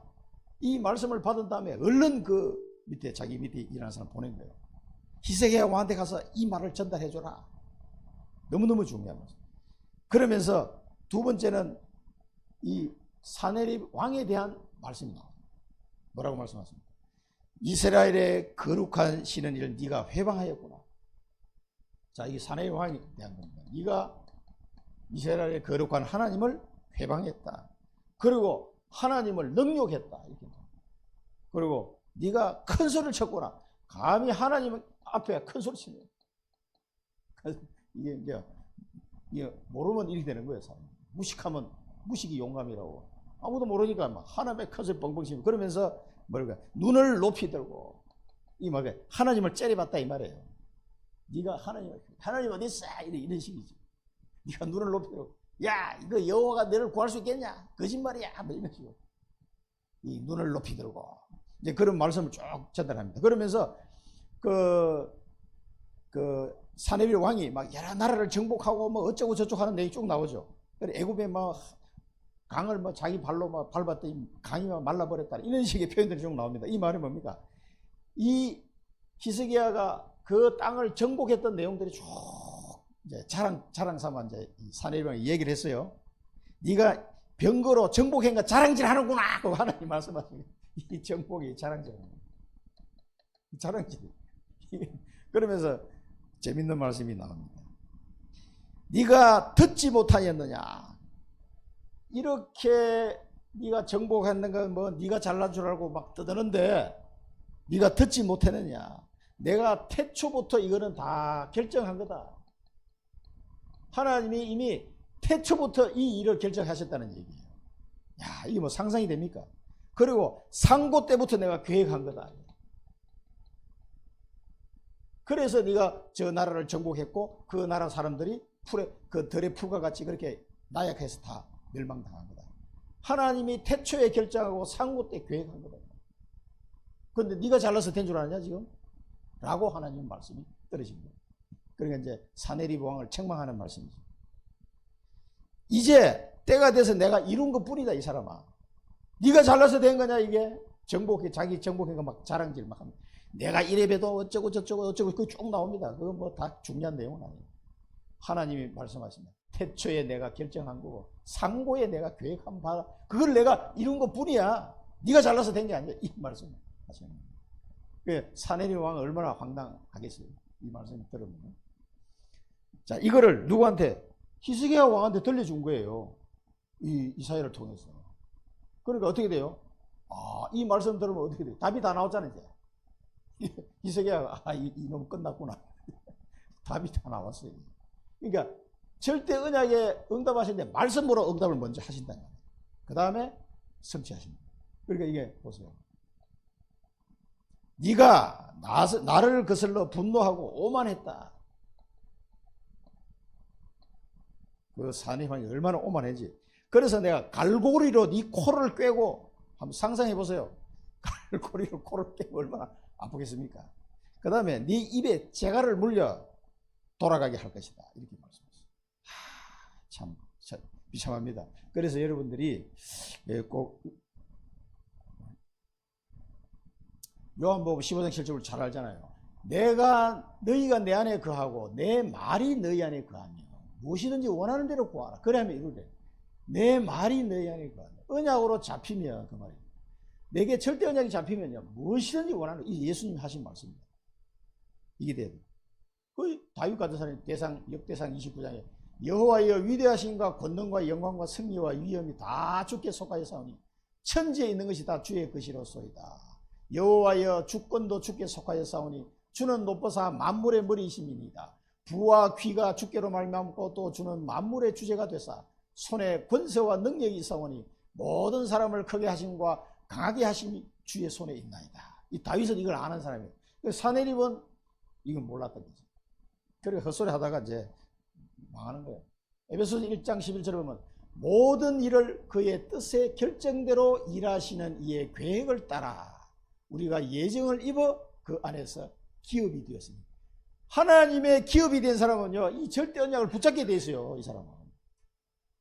이 말씀을 받은 다음에 얼른 그 밑에 자기 밑에 일하는 사람 보낸 거예요. 히스기야 왕한테 가서 이 말을 전달해줘라. 너무너무 중요한 말씀. 그러면서 두 번째는 이 사네립 왕에 대한 말씀이 나와요. 뭐라고 말씀하십니까? 이스라엘의 거룩한 신은 일을 네가 회방하였구나. 자, 이게 사네립 왕에 대한 겁니다. 네가 이스라엘의 거룩한 하나님을 회방했다. 그리고 하나님을 능욕했다. 이렇게. 그리고 네가 큰 소리를 쳤구나. 감히 하나님 앞에 큰 소리 치네. 이게 모르면 이렇게 되는 거예요. 사람. 무식하면 무식이 용감이라고. 아무도 모르니까 막 하나님의 큰 소리 뻥뻥 치고 그러면서 뭐랄까 눈을 높이 들고 이 말이야 하나님을 째려봤다 이 말이에요. 네가 하나님 어디 있어? 이런 식이지. 네가 눈을 높이 들고 야 이거 여호와가 너를 구할 수 있겠냐? 거짓말이야. 뭐 이런 식으로 이 눈을 높이 들고 이제 그런 말씀을 쭉 전달합니다. 그러면서 그 사네립 왕이 막 여러 나라를 정복하고 뭐 어쩌고 저쩌고 하는 내용이 쭉 나오죠. 그래 애굽에 막 강을 뭐 자기 발로 막 밟았더니 강이 막 말라버렸다 이런 식의 표현들이 쭉 나옵니다. 이 말은 뭡니까? 이 히스기야가 그 땅을 정복했던 내용들이 쭉 이제 자랑 삼아 이제 사내리방이 얘기를 했어요. 네가 병거로 정복한 거 자랑질 하는구나. 그 하나님 말씀하시는 이 정복이 자랑질. 그러면서 재밌는 말씀이 나옵니다. 네가 듣지 못하였느냐? 이렇게 네가 정복했는 건 뭐 네가 잘난 줄 알고 막 떠드는데 네가 듣지 못했느냐? 내가 태초부터 이거는 다 결정한 거다. 하나님이 이미 태초부터 이 일을 결정하셨다는 얘기예요. 야, 이게 뭐 상상이 됩니까? 그리고 상고 때부터 내가 계획한 거다. 그래서 네가 저 나라를 정복했고 그 나라 사람들이 그 들의 풀과 같이 그렇게 나약해서 다 멸망당한 거다. 하나님이 태초에 결정하고 상고 때 계획한 거다. 그런데 네가 잘나서 된 줄 아냐 지금? 라고 하나님 말씀이 떨어진 거예요. 그러니까 이제 사내립 왕을 책망하는 말씀이죠. 이제 때가 돼서 내가 이룬 것 뿐이다 이 사람아. 네가 잘나서 된 거냐 이게? 자기 정복한 거 막 자랑질 막 합니다. 내가 이래봬도 어쩌고 저쩌고 그거 쭉 나옵니다. 그거 뭐 다 중요한 내용은 아니에요. 하나님이 말씀하십니다. 태초에 내가 결정한 거고 상고에 내가 계획한 바 그걸 내가 이룬 것 뿐이야. 네가 잘나서 된 게 아니야. 이 말씀 하시는 거예요. 사내립 왕은 얼마나 황당하겠어요. 이 말씀 들으면. 자, 이거를 누구한테? 히스기야 왕한테 들려준 거예요. 이 이사야를 통해서. 그러니까 어떻게 돼요? 이 말씀 들으면 어떻게 돼요? 답이 다 나왔잖아요. 이제. 히스기야가 이놈 끝났구나. 답이 다 나왔어요. 그러니까 절대 언약에 응답하시는데 말씀으로 응답을 먼저 하신다는 거예요. 그 다음에 성취하십니다. 그러니까 이게 보세요. 네가 나를 거슬러 분노하고 오만했다. 그 사내왕이 얼마나 오만했지. 그래서 내가 갈고리로 네 코를 꿰고 한번 상상해 보세요. 갈고리로 코를 꿰고 얼마나 아프겠습니까? 그 다음에 네 입에 재갈을 물려 돌아가게 할 것이다. 이렇게 말씀하셨어요. 참 비참합니다. 그래서 여러분들이 꼭 요한복음 15장 7절을 잘 알잖아요. 너희가 내 안에 거하고 내 말이 너희 안에 거하며 무엇이든지 원하는 대로 구하라. 그래 하면 이루래. 내 말이 너희 안에 거하며 언약으로 잡히면 그 말이에요. 내게 절대 언약이 잡히면요 무엇이든지 원하는 이 예수님이 하신 말씀입니다. 이게 돼야 돼요. 그 다윗 같은 사람이 역대상 29장에 여호와여 위대하신과 권능과 영광과 승리와 위엄이 다 주께 속하였사오니 천지에 있는 것이 다 주의 것이로소이다. 여호와여 주권도 주께 속하였사오니 주는 높으사 만물의 머리이심이니이다. 부와 귀가 주께로 말미암고 또 주는 만물의 주제가 되사 손에 권세와 능력이 있사오니 모든 사람을 크게 하심과 강하게 하심이 주의 손에 있나이다. 이 다윗은 이걸 아는 사람이에요. 사내립은 이걸 몰랐던 거죠. 그리고 헛소리 하다가 이제 망하는 거예요. 에베소서 1장 11절에 보면 모든 일을 그의 뜻의 결정대로 일하시는 이의 계획을 따라 우리가 예정을 입어 그 안에서 기업이 되었습니다. 하나님의 기업이 된 사람은요 이 절대 언약을 붙잡게 돼 있어요. 이 사람은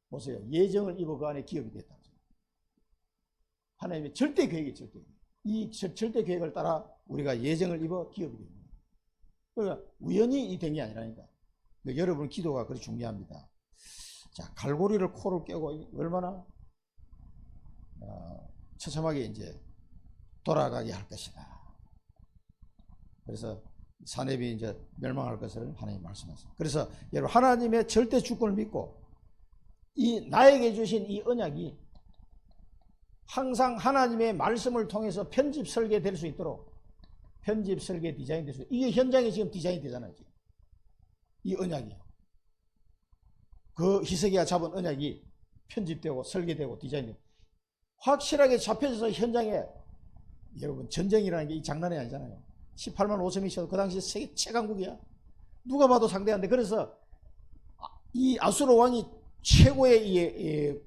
보세요. 예정을 입어 그 안에 기업이 됐다. 하나님의 절대 계획이 절대 계획. 이 절대 계획을 따라 우리가 예정을 입어 기업이 됩니다. 그러니까 우연히 된 게 아니라니까. 그러니까 여러분 기도가 그렇게 중요합니다. 자, 갈고리를 코를 꿰고 얼마나 처참하게 이제 돌아가게 할 것이다. 그래서 사내비 이제 멸망할 것을 하나님 말씀하셨어요. 그래서 여러분 하나님의 절대 주권을 믿고 이 나에게 주신 이 언약이 항상 하나님의 말씀을 통해서 편집 설계될 수 있도록 편집 설계 디자인 될 수 이게 현장에 지금 디자인 되잖아요. 지금. 이 언약이요. 그 히스기야 잡은 언약이 편집되고 설계되고 디자인되고 확실하게 잡혀져서 현장에 여러분 전쟁이라는 게 이 장난이 아니잖아요. 18만 5천이 있어도 그 당시 세계 최강국이야. 누가 봐도 상대 안 돼. 그래서 이 아수르 왕이 최고의 이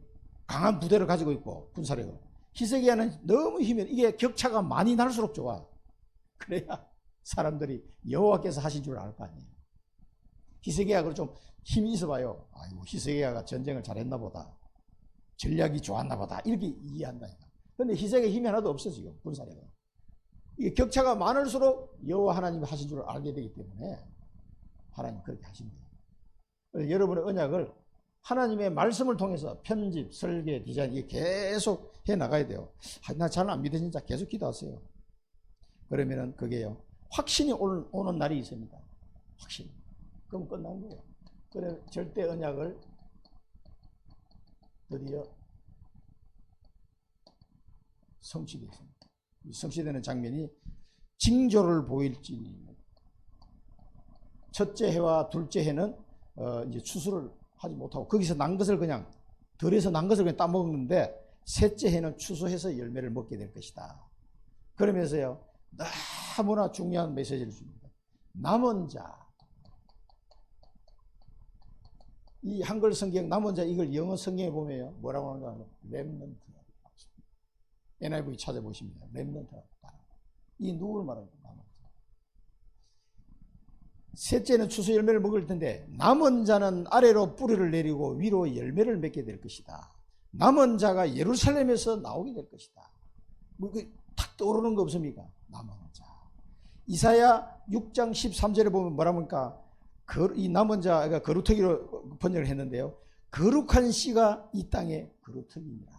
강한 부대를 가지고 있고 군사력을 히스기야는 너무 힘이 이게 격차가 많이 날수록 좋아. 그래야 사람들이 여호와께서 하신 줄 알 거 아니에요. 히스기야가 좀 힘이 있어 봐요. 아이고 히스기야가 전쟁을 잘했나 보다. 전략이 좋았나 보다. 이렇게 이해한다니까. 근데 히스기야 힘이 하나도 없어 지금 군사력은. 이게 격차가 많을수록 여호와 하나님이 하신 줄 알게 되기 때문에 하나님 그렇게 하십니다. 여러분의 언약을 하나님의 말씀을 통해서 편집, 설계, 디자인 이게 계속 해 나가야 돼요. 나 잘 안 믿어 진짜 계속 기도하세요. 그러면은 그게요 확신이 오는 날이 있습니다. 확신. 그럼 끝난 거예요. 그래 절대 언약을 드디어 성취됐습니다. 성취되는 장면이 징조를 보일지니 첫째 해와 둘째 해는 이제 추수를 하지 못하고 거기서 난 것을 그냥 덜해서 난 것을 그냥 따먹는데 셋째 해는 추수해서 열매를 먹게 될 것이다. 그러면서요 너무나 중요한 메시지를 줍니다. 남은 자, 이 한글 성경 남은 자 이걸 영어 성경에 보면요 뭐라고 하는가 하면 렘넌트. NIV 찾아보십니다. 렘넌트. 이 누구를 말합니까? 남은 자. 셋째는 추수 열매를 먹을 텐데 남은 자는 아래로 뿌리를 내리고 위로 열매를 맺게 될 것이다. 남은 자가 예루살렘에서 나오게 될 것이다. 뭐 탁 떠오르는 거 없습니까? 남은 자. 이사야 6장 13절에 보면 뭐랍니까? 이 남은 자가 거루터기로 번역을 했는데요. 거룩한 씨가 이 땅에 거루터기니라.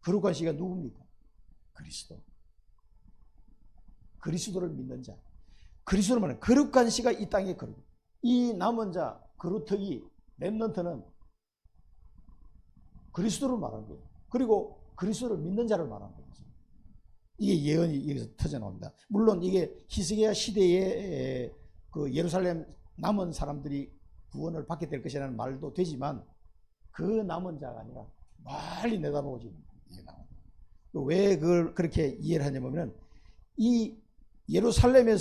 거룩한 씨가 누굽니까? 그리스도. 그리스도를 믿는 자. 그리스도를 말하는 거룩한 씨가 이 땅에 거룩. 이 남은 자, 거루터기, 렘넌트는 그리스도를 말하는 거예요. 그리고 그리스도를 믿는 자를 말하는 거예요. 이게 예언이 여기서 터져 나옵니다. 물론 이게 히스기야 시대에 그 예루살렘 남은 사람들이 구원을 받게 될 것이라는 말도 되지만 그 남은 자가 아니라 멀리 내다보고 지금 이게 나옵니다. 왜 그걸 그렇게 이해를 하냐면 이 예루살렘의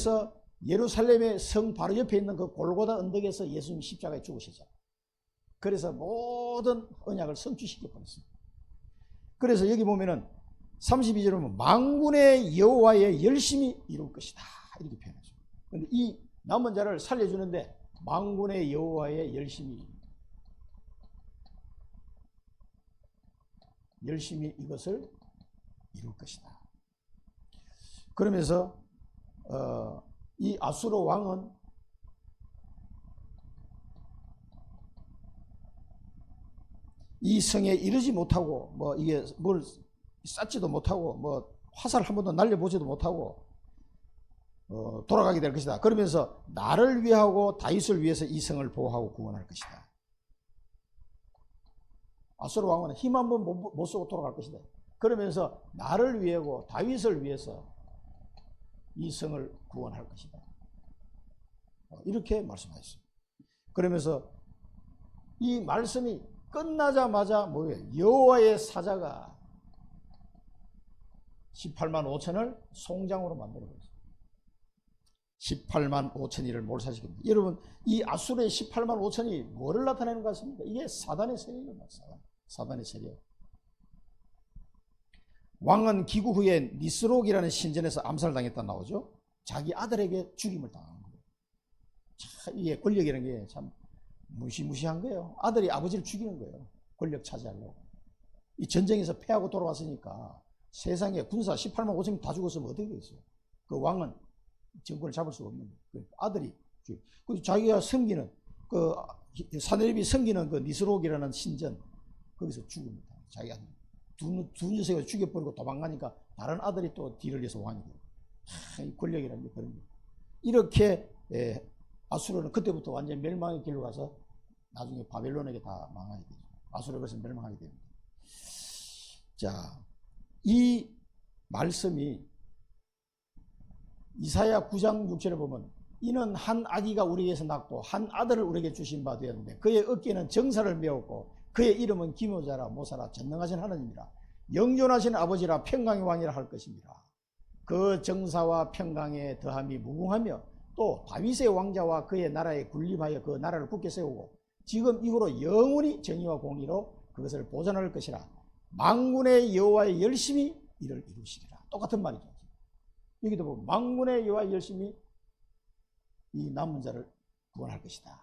성 바로 옆에 있는 그 골고다 언덕에서 예수님이 십자가에 죽으시잖아요. 그래서 모든 언약을 성취시켜 버렸습니다. 그래서 여기 보면은 32절에 보면 만군의 여호와의 열심히 이룰 것이다 이렇게 표현하죠. 그런데 이 남은 자를 살려주는데 만군의 여호와의 열심히 이것을 이룰 것이다. 그러면서 이 아수르 왕은 이 성에 이르지 못하고 뭐 이게 뭘 쌓지도 못하고 뭐 화살 한 번도 날려보지도 못하고 돌아가게 될 것이다. 그러면서 나를 위하고 다윗을 위해서 이 성을 보호하고 구원할 것이다. 아수르 왕은 힘 한 번 못 쓰고 돌아갈 것이다. 그러면서 나를 위하고 다윗을 위해서 이 성을 구원할 것이다. 이렇게 말씀하셨습니다. 그러면서 이 말씀이 끝나자마자 뭐예요? 여호와의 사자가 18만 5천을 송장으로 만들어버렸어요. 18만 5천이를 몰살시킵니다. 여러분 이 아수르의 18만 5천이 뭐를 나타내는 것 같습니까? 이게 사단의 세력입니다. 사단의 세력. 왕은 기구 후에 니스록이라는 신전에서 암살당했다 나오죠. 자기 아들에게 죽임을 당하는 거예요. 참 이게 권력이라는 게 참 무시무시한 거예요. 아들이 아버지를 죽이는 거예요. 권력 차지하려고. 이 전쟁에서 패하고 돌아왔으니까 세상에 군사 18만 5천이 다 죽었으면 어떻게 되겠어요? 그 왕은 정권을 잡을 수가 없는 거예요. 아들이 그 자기가 섬기는 그 사내립이 섬기는 그 니스록이라는 신전 거기서 죽습니다. 자기 아들 두 녀석을 죽여버리고 도망가니까 다른 아들이 또 뒤를 이어서 왕이 돼요. 이 권력이라는 게 그런 거예요. 이렇게 아수르는 그때부터 완전 멸망의 길로 가서 나중에 바벨론에게 다 망하게 되죠. 아수르가 그래서 멸망하게 됩니다. 자, 이 말씀이 이사야 9장 6절에 보면 이는 한 아기가 우리에게서 낳고 한 아들을 우리에게 주신 바 되었는데 그의 어깨는 정사를 메웠고 그의 이름은 기묘자라 모사라 전능하신 하나님이라 영존하신 아버지라 평강의 왕이라 할 것입니다. 그 정사와 평강의 더함이 무궁하며 또 다윗의 왕자와 그의 나라에 군림하여 그 나라를 굳게 세우고 지금 이후로 영원히 정의와 공의로 그것을 보존할 것이라 만군의 여호와의 열심히 이를 이루시리라. 똑같은 말이죠. 여기도 보면 만군의 여호와의 열심히 이 남은 자를 구원할 것이다.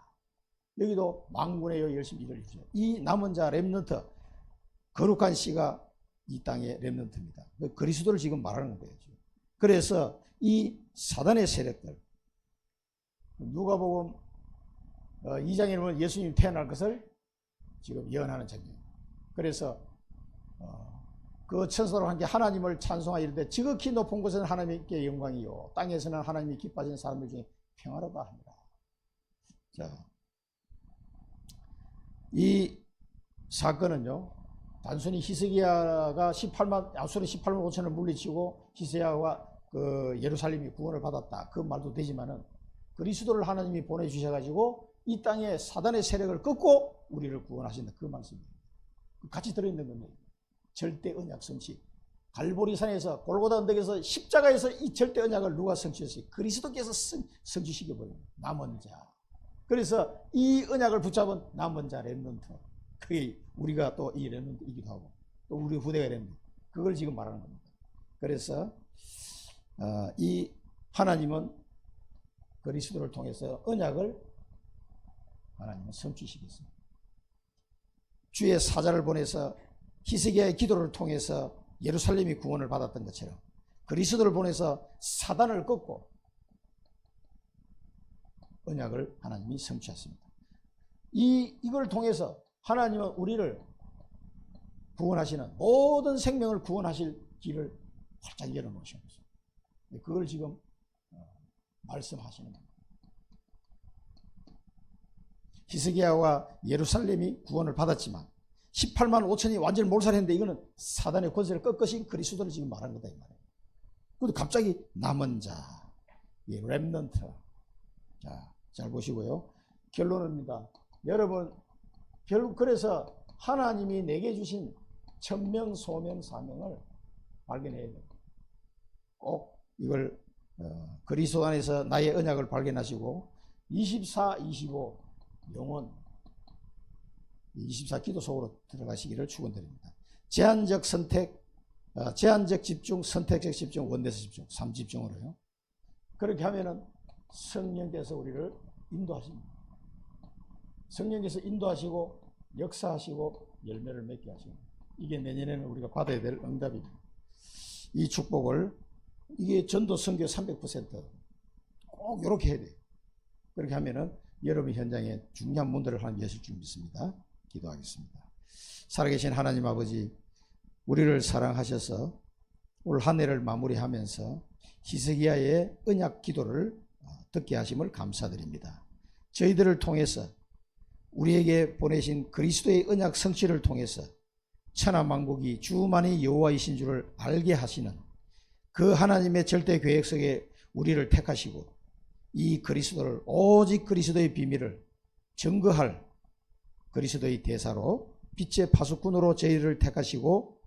여기도 만군의 여호와의 열심히 이를 이루시리라. 이 남은 자 렘넌트 거룩한 씨가 이 땅의 렘넌트입니다. 그리스도를 지금 말하는 거예요. 그래서 이 사단의 세력들, 누가복음 2장에 보면 예수님이 태어날 것을 지금 예언하는 장면입니다. 그래서 그 천사들과 함께 하나님을 찬송하여 이르되 지극히 높은 곳에는 하나님께 영광이요 땅에서는 하나님이 기뻐하시는 사람들 중에 평화로다 합니다. 자, 이 사건은요, 단순히 히스기야가 18만 아수르 18만 5천을 물리치고 히스기야와 그 예루살렘이 구원을 받았다, 그 말도 되지만은 그리스도를 하나님이 보내주셔가지고 이 땅에 사단의 세력을 꺾고 우리를 구원하신다, 그 말씀입니다. 같이 들어있는 겁니다. 절대 언약 성취. 갈보리산에서 골고다 언덕에서 십자가에서 이 절대 언약을 누가 성취했어요? 그리스도께서 성취시켜버립니다. 남은 자. 그래서 이 언약을 붙잡은 남은 자 렘넌트. 그게 우리가 또 이 렘넌트이기도 하고 또 우리 후대가 렘넌트. 그걸 지금 말하는 겁니다. 그래서 이 하나님은 그리스도를 통해서 언약을 하나님은 성취시켰습니다. 주의 사자를 보내서 히스기야의 기도를 통해서 예루살렘이 구원을 받았던 것처럼 그리스도를 보내서 사단을 꺾고 언약을 하나님이 성취했습니다. 이걸 통해서 하나님은 우리를 구원하시는 모든 생명을 구원하실 길을 활짝 열어놓으신 것입니다. 그걸 지금 말씀하시는 겁니다. 히스기야와 예루살렘이 구원을 받았지만 18만 5천이 완전히 몰살했는데 이거는 사단의 권세를 꺾으신 그리스도를 지금 말하는 거다 이 말이에요. 그런데 갑자기 남은 자, 이 렘넌트. 자, 잘 보시고요. 결론입니다. 여러분, 결국 그래서 하나님이 내게 주신 천명, 소명, 사명을 발견해야 돼요. 꼭 이걸 그리스도 안에서 나의 언약을 발견하시고 24, 25 영혼 24 기도 속으로 들어가시기를 축원드립니다. 제한적 선택, 제한적 집중, 선택적 집중, 원대적 집중, 3집중으로요. 그렇게 하면은 성령께서 우리를 인도하십니다. 성령께서 인도하시고 역사하시고 열매를 맺게 하십니다. 이게 내년에는 우리가 받아야 될 응답입니다. 이 축복을, 이게 전도 선교 300% 꼭 이렇게 해야 돼요. 그렇게 하면은 여러분 현장에 중요한 문들을 하나님 여실 줄 믿습니다. 기도하겠습니다. 살아계신 하나님 아버지, 우리를 사랑하셔서 올 한 해를 마무리하면서 히스기야의 언약 기도를 듣게 하심을 감사드립니다. 저희들을 통해서 우리에게 보내신 그리스도의 언약 성취를 통해서 천하만국이 주만이 여호와이신 줄을 알게 하시는 그 하나님의 절대 계획 속에 우리를 택하시고 이 그리스도를, 오직 그리스도의 비밀을 증거할 그리스도의 대사로 빛의 파수꾼으로 저희를 택하시고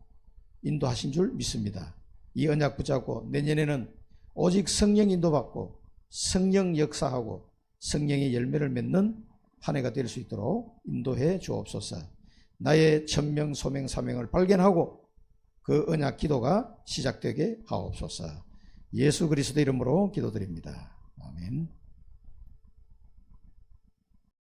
인도하신 줄 믿습니다. 이 언약 붙잡고 내년에는 오직 성령 인도받고 성령 역사하고 성령의 열매를 맺는 한 해가 될 수 있도록 인도해 주옵소서. 나의 천명, 소명, 사명을 발견하고 그 언약 기도가 시작되게 하옵소서. 예수 그리스도 이름으로 기도드립니다. 아멘.